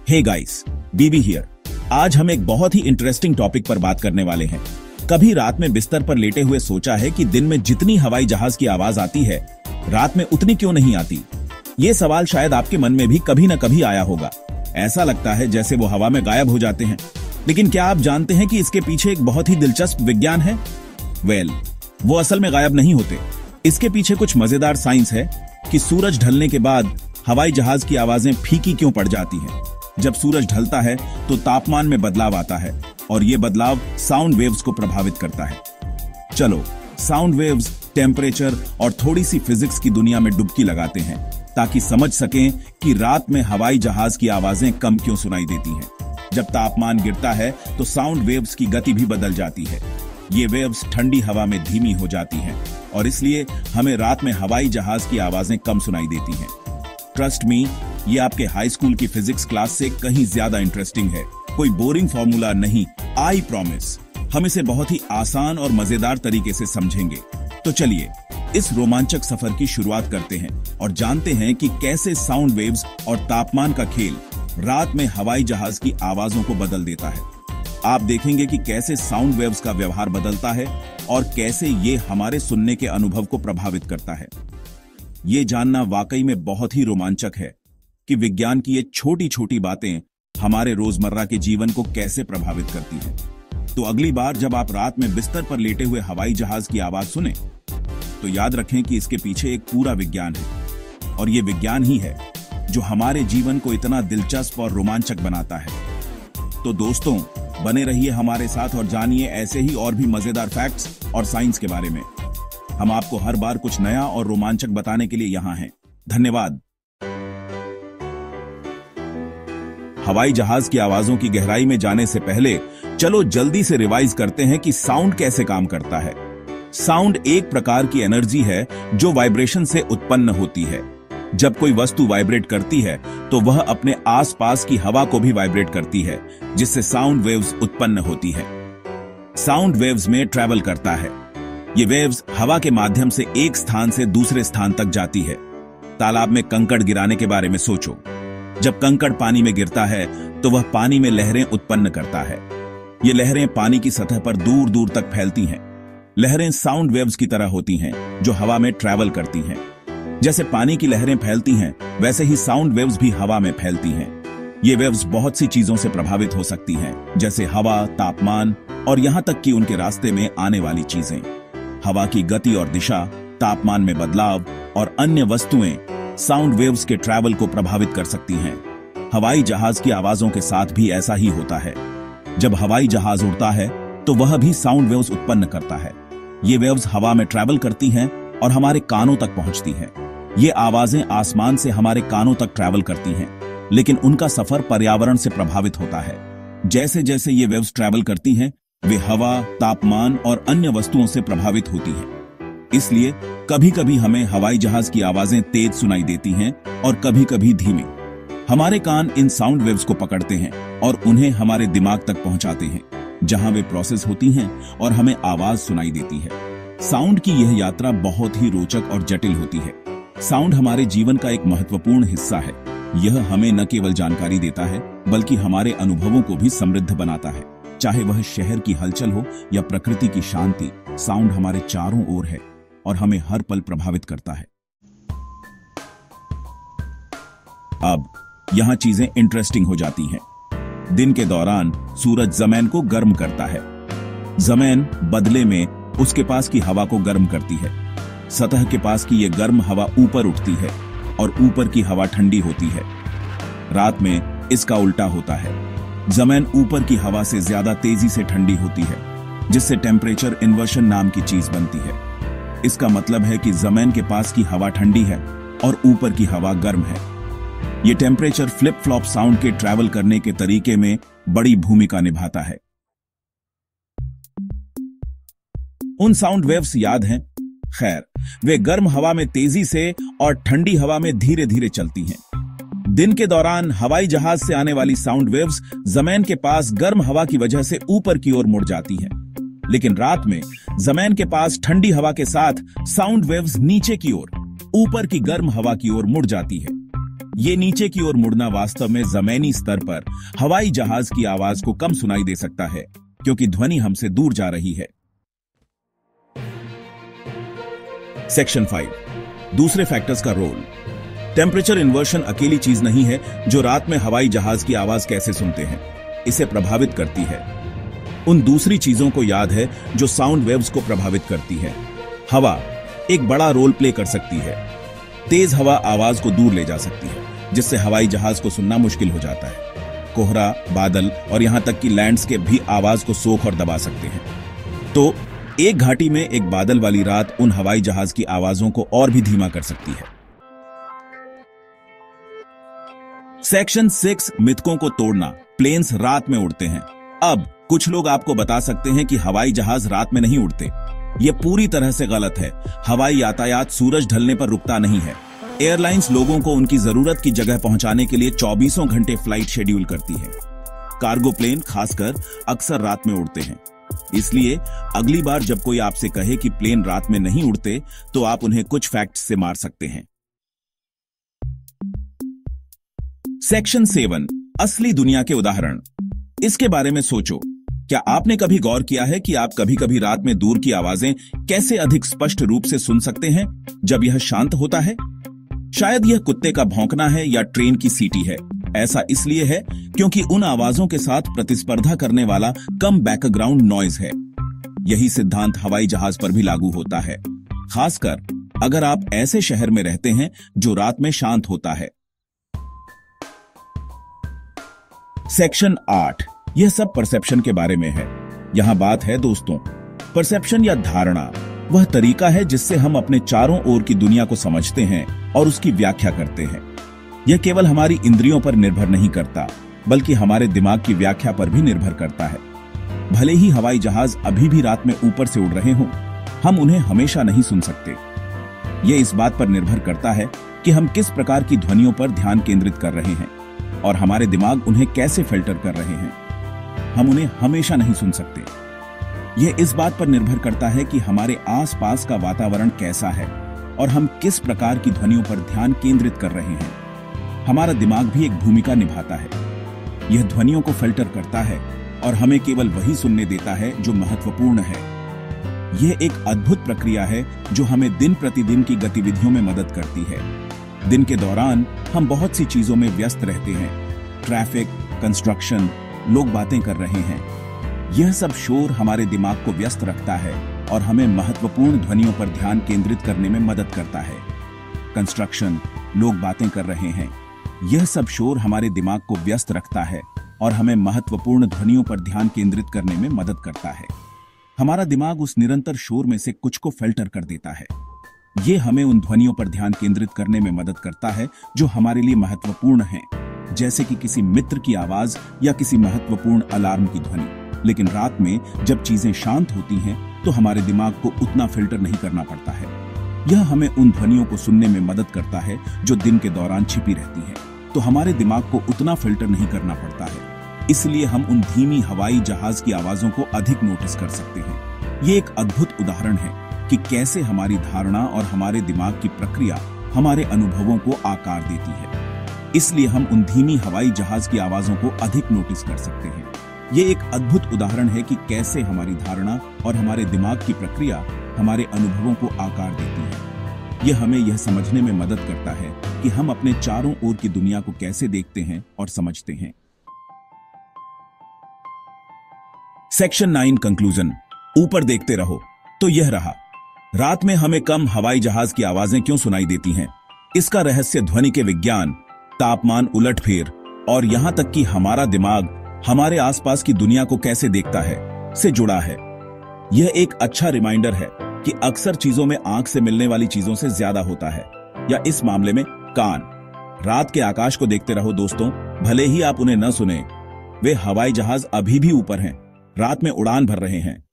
Hey guys, Bibi here. आज हम एक बहुत ही इंटरेस्टिंग टॉपिक पर बात करने वाले हैं। कभी रात में बिस्तर पर लेटे हुए सोचा है कि दिन में जितनी हवाई जहाज की आवाज आती है, रात में उतनी क्यों नहीं आती? ये सवाल शायद आपके मन में भी कभी न कभी आया होगा। ऐसा लगता है जैसे वो हवा में गायब हो जाते हैं। लेकिन क्या आप जानते हैं कि इसके पीछे एक बहुत ही दिलचस्प विज्ञान है? वो असल में गायब नहीं होते। इसके पीछे कुछ मजेदार साइंस है कि सूरज ढलने के बाद हवाई जहाज की आवाजें फीकी क्यों पड़ जाती हैं। जब सूरज ढलता है तो तापमान में बदलाव आता है और ये बदलाव साउंड वेव्स को प्रभावित करता है। चलो साउंड वेव्स, टेम्परेचर और थोड़ी सी फिजिक्स की दुनिया में डुबकी लगाते हैं ताकि समझ सकें कि रात में हवाई जहाज की आवाजें कम क्यों सुनाई देती हैं। जब तापमान गिरता है तो साउंड वेव्स की गति भी बदल जाती है। ये वेव्स ठंडी हवा में धीमी हो जाती हैं और इसलिए हमें रात में हवाई जहाज की आवाजें कम सुनाई देती हैं। ट्रस्ट मी, ये आपके हाई स्कूल की फिजिक्स क्लास से कहीं ज्यादा इंटरेस्टिंग है। कोई बोरिंग फॉर्मूला नहीं, आई प्रॉमिस। हम इसे बहुत ही आसान और मजेदार तरीके से समझेंगे। तो चलिए इस रोमांचक सफर की शुरुआत करते हैं और जानते हैं कि कैसे साउंड वेव्स और तापमान का खेल रात में हवाई जहाज की आवाजों को बदल देता है। आप देखेंगे कि कैसे साउंड वेव्स का व्यवहार बदलता है और कैसे ये हमारे सुनने के अनुभव को प्रभावित करता है। ये जानना वाकई में बहुत ही रोमांचक है कि विज्ञान की ये छोटी छोटी बातें हमारे रोजमर्रा के जीवन को कैसे प्रभावित करती हैं। तो अगली बार जब आप रात में बिस्तर पर लेटे हुए हवाई जहाज की आवाज सुने तो याद रखें कि इसके पीछे एक पूरा विज्ञान है और ये विज्ञान ही है जो हमारे जीवन को इतना दिलचस्प और रोमांचक बनाता है। तो दोस्तों, बने रहिए हमारे साथ और जानिए ऐसे ही और भी मजेदार फैक्ट्स और साइंस के बारे में। हम आपको हर बार कुछ नया और रोमांचक बताने के लिए यहाँ हैं। धन्यवाद। हवाई जहाज की आवाजों की गहराई में जाने से पहले चलो जल्दी से रिवाइज करते हैं कि साउंड कैसे काम करता है। साउंड एक प्रकार की एनर्जी है जो वाइब्रेशन से उत्पन्न होती है। जब कोई वस्तु वाइब्रेट करती है तो वह अपने आसपास की हवा को भी वाइब्रेट करती है, जिससे साउंड वेव्स उत्पन्न होती है। साउंड वेव्स में ट्रैवल करता है। ये वेव्स हवा के माध्यम से एक स्थान से दूसरे स्थान तक जाती है। तालाब में कंकड़ गिराने के बारे में सोचो। जब कंकड़ पानी में गिरता है तो वह पानी में लहरें उत्पन्न करता है। ये लहरें पानी की सतह पर दूर दूर तक फैलती हैं। लहरें साउंड वेव्स की तरह होती हैं जो हवा में ट्रैवल करती हैं। जैसे पानी की लहरें फैलती हैं, वैसे ही साउंड वेव्स भी हवा में फैलती हैं। ये वेव्स बहुत सी चीजों से प्रभावित हो सकती हैं, जैसे हवा, तापमान और यहां तक कि उनके रास्ते में आने वाली चीजें। हवा की गति और दिशा, तापमान में बदलाव और अन्य वस्तुएं साउंड वेव्स के ट्रैवल को प्रभावित कर सकती हैं। हवाई जहाज की आवाजों के साथ भी ऐसा ही होता है। जब हवाई जहाज उड़ता है तो वह भी साउंड वेव्स उत्पन्न करता है। ये वेव्स हवा में ट्रैवल करती हैं और हमारे कानों तक पहुंचती हैं। ये आवाजें आसमान से हमारे कानों तक ट्रैवल करती हैं, लेकिन उनका सफर पर्यावरण से प्रभावित होता है। जैसे जैसे ये वेव्स ट्रैवल करती हैं, वे हवा, तापमान और अन्य वस्तुओं से प्रभावित होती हैं। इसलिए कभी कभी हमें हवाई जहाज की आवाजें तेज सुनाई देती हैं और कभी कभी धीमी। हमारे कान इन साउंड वेव्स को पकड़ते हैं और उन्हें हमारे दिमाग तक पहुंचाते हैं, जहां वे प्रोसेस होती हैं और हमें आवाज सुनाई देती है। साउंड की यह यात्रा बहुत ही रोचक और जटिल होती है। साउंड हमारे जीवन का एक महत्वपूर्ण हिस्सा है। यह हमें न केवल जानकारी देता है, बल्कि हमारे अनुभवों को भी समृद्ध बनाता है। चाहे वह शहर की हलचल हो या प्रकृति की शांति, साउंड हमारे चारों ओर है और हमें हर पल प्रभावित करता है। अब यहां चीजें इंटरेस्टिंग हो जाती हैं। दिन के दौरान सूरज जमीन को गर्म करता है। जमीन बदले में उसके पास की हवा को गर्म करती है। सतह के पास की यह गर्म हवा ऊपर उठती है और ऊपर की हवा ठंडी होती है। रात में इसका उल्टा होता है। जमीन ऊपर की हवा से ज्यादा तेजी से ठंडी होती है, जिससे टेम्परेचर इन्वर्शन नाम की चीज बनती है। इसका मतलब है कि जमीन के पास की हवा ठंडी है और ऊपर की हवा गर्म है। ये टेम्परेचर फ्लिप फ्लॉप साउंड के ट्रैवल करने के तरीके में बड़ी भूमिका निभाता है। उन साउंड वेव्स याद हैं? खैर, वे गर्म हवा में तेजी से और ठंडी हवा में धीरे धीरे चलती हैं। दिन के दौरान हवाई जहाज से आने वाली साउंड वेव्स जमीन के पास गर्म हवा की वजह से ऊपर की ओर मुड़ जाती हैं, लेकिन रात में जमीन के पास ठंडी हवा के साथ साउंड वेव्स नीचे की ओर, ऊपर की गर्म हवा की ओर मुड़ जाती है। ये नीचे की ओर मुड़ना वास्तव में जमीनी स्तर पर हवाई जहाज की आवाज को कम सुनाई दे सकता है, क्योंकि ध्वनि हमसे दूर जा रही है। सेक्शन 5, दूसरे फैक्टर्स का रोल। टेम्परेचर इन्वर्शन अकेली चीज नहीं है जो रात में हवाई जहाज की आवाज कैसे सुनते हैं, इसे प्रभावित करती है। उन दूसरी चीजों को याद है जो साउंड वेव्स को प्रभावित करती है। हवा एक बड़ा रोल प्ले कर सकती है। तेज हवा आवाज को दूर ले जा सकती है, जिससे हवाई जहाज को सुनना मुश्किल हो जाता है। कोहरा, बादल और यहां तक कि लैंडस्केप भी आवाज को सोख और दबा सकते हैं। तो एक घाटी में एक बादल वाली रात उन हवाई जहाज की आवाजों को और भी धीमा कर सकती है। सेक्शन 6, मिथकों को तोड़ना। प्लेन्स रात में उड़ते हैं। अब कुछ लोग आपको बता सकते हैं कि हवाई जहाज रात में नहीं उड़ते। यह पूरी तरह से गलत है। हवाई यातायात सूरज ढलने पर रुकता नहीं है। एयरलाइंस लोगों को उनकी जरूरत की जगह पहुंचाने के लिए 24 घंटे फ्लाइट शेड्यूल करती है। कार्गो प्लेन खासकर अक्सर रात में उड़ते हैं। इसलिए अगली बार जब कोई आपसे कहे कि प्लेन रात में नहीं उड़ते, तो आप उन्हें कुछ फैक्ट्स से मार सकते हैं। सेक्शन 7, असली दुनिया के उदाहरण। इसके बारे में सोचो। क्या आपने कभी गौर किया है कि आप कभी-कभी रात में दूर की आवाजें कैसे अधिक स्पष्ट रूप से सुन सकते हैं जब यह शांत होता है? शायद यह कुत्ते का भौंकना है या ट्रेन की सीटी है। ऐसा इसलिए है क्योंकि उन आवाजों के साथ प्रतिस्पर्धा करने वाला कम बैकग्राउंड नॉइज है। यही सिद्धांत हवाई जहाज पर भी लागू होता है, खासकर अगर आप ऐसे शहर में रहते हैं जो रात में शांत होता है। सेक्शन 8, यह सब परसेप्शन के बारे में है। यहां बात है दोस्तों, परसेप्शन या धारणा वह तरीका है जिससे हम अपने चारों ओर की दुनिया को समझते हैं और उसकी व्याख्या करते हैं। यह केवल हमारी इंद्रियों पर निर्भर नहीं करता, बल्कि हमारे दिमाग की व्याख्या पर भी निर्भर करता है। भले ही हवाई जहाज अभी भी रात में ऊपर से उड़ रहे हों, हम उन्हें हमेशा नहीं सुन सकते। यह इस बात पर निर्भर करता है कि हम किस प्रकार की ध्वनियों पर ध्यान केंद्रित कर रहे हैं और हमारे दिमाग उन्हें कैसे फिल्टर कर रहे हैं। हम उन्हें हमेशा नहीं सुन सकते। यह इस बात पर निर्भर करता है कि हमारे आसपास का वातावरण कैसा है और हम किस प्रकार की ध्वनियों पर ध्यान केंद्रित कर रहे हैं। हमारा दिमाग भी एक भूमिका निभाता है। यह ध्वनियों को फिल्टर करता है और हमें केवल वही सुनने देता है जो महत्वपूर्ण है। यह एक अद्भुत प्रक्रिया है जो हमें दिन प्रतिदिन की गतिविधियों में मदद करती है। दिन के दौरान हम बहुत सी चीजों में व्यस्त रहते हैं। ट्रैफिक, कंस्ट्रक्शन, लोग बातें कर रहे हैं। यह सब शोर हमारे दिमाग को व्यस्त रखता है और हमें महत्वपूर्ण ध्वनियों पर ध्यान केंद्रित करने में मदद करता है। कंस्ट्रक्शन, लोग बातें कर रहे हैं। यह सब शोर हमारे दिमाग को व्यस्त रखता है और हमें महत्वपूर्ण ध्वनियों पर ध्यान केंद्रित करने में मदद करता है। हमारा दिमाग उस निरंतर शोर में से कुछ को फिल्टर कर देता है। यह हमें उन ध्वनियों पर ध्यान केंद्रित करने में मदद करता है जो हमारे लिए महत्वपूर्ण हैं, जैसे कि किसी मित्र की आवाज या किसी महत्वपूर्ण अलार्म की ध्वनि। लेकिन रात में जब चीजें शांत होती हैं, तो हमारे दिमाग को उतना फिल्टर नहीं करना पड़ता है। यह हमें उन ध्वनियों को सुनने में मदद करता है जो दिन के दौरान छिपी रहती हैं, तो हमारे दिमाग को उतना फिल्टर नहीं करना पड़ता है। इसलिए हम उन धीमी हवाई जहाज की आवाजों को अधिक नोटिस कर सकते हैं। ये एक अद्भुत उदाहरण है कि कैसे हमारी धारणा और हमारे दिमाग की प्रक्रिया हमारे अनुभवों को आकार देती है। इसलिए हम उन धीमी हवाई जहाज की आवाजों को अधिक नोटिस कर सकते हैं। ये एक अद्भुत उदाहरण है कि कैसे हमारी धारणा और हमारे दिमाग की प्रक्रिया हमारे अनुभवों को आकार देती है। यह हमें यह समझने में मदद करता है कि हम अपने चारों ओर की दुनिया को कैसे देखते हैं और समझते हैं। Section 9, conclusion. ऊपर देखते रहो। तो यह रहा, रात में हमें कम हवाई जहाज की आवाजें क्यों सुनाई देती हैं। इसका रहस्य ध्वनि के विज्ञान, तापमान उलटफेर और यहां तक कि हमारा दिमाग हमारे आसपास की दुनिया को कैसे देखता है से जुड़ा है। यह एक अच्छा रिमाइंडर है कि अक्सर चीजों में आंख से मिलने वाली चीजों से ज्यादा होता है, या इस मामले में कान। रात के आकाश को देखते रहो दोस्तों, भले ही आप उन्हें न सुने। वे हवाई जहाज अभी भी ऊपर हैं, रात में उड़ान भर रहे हैं।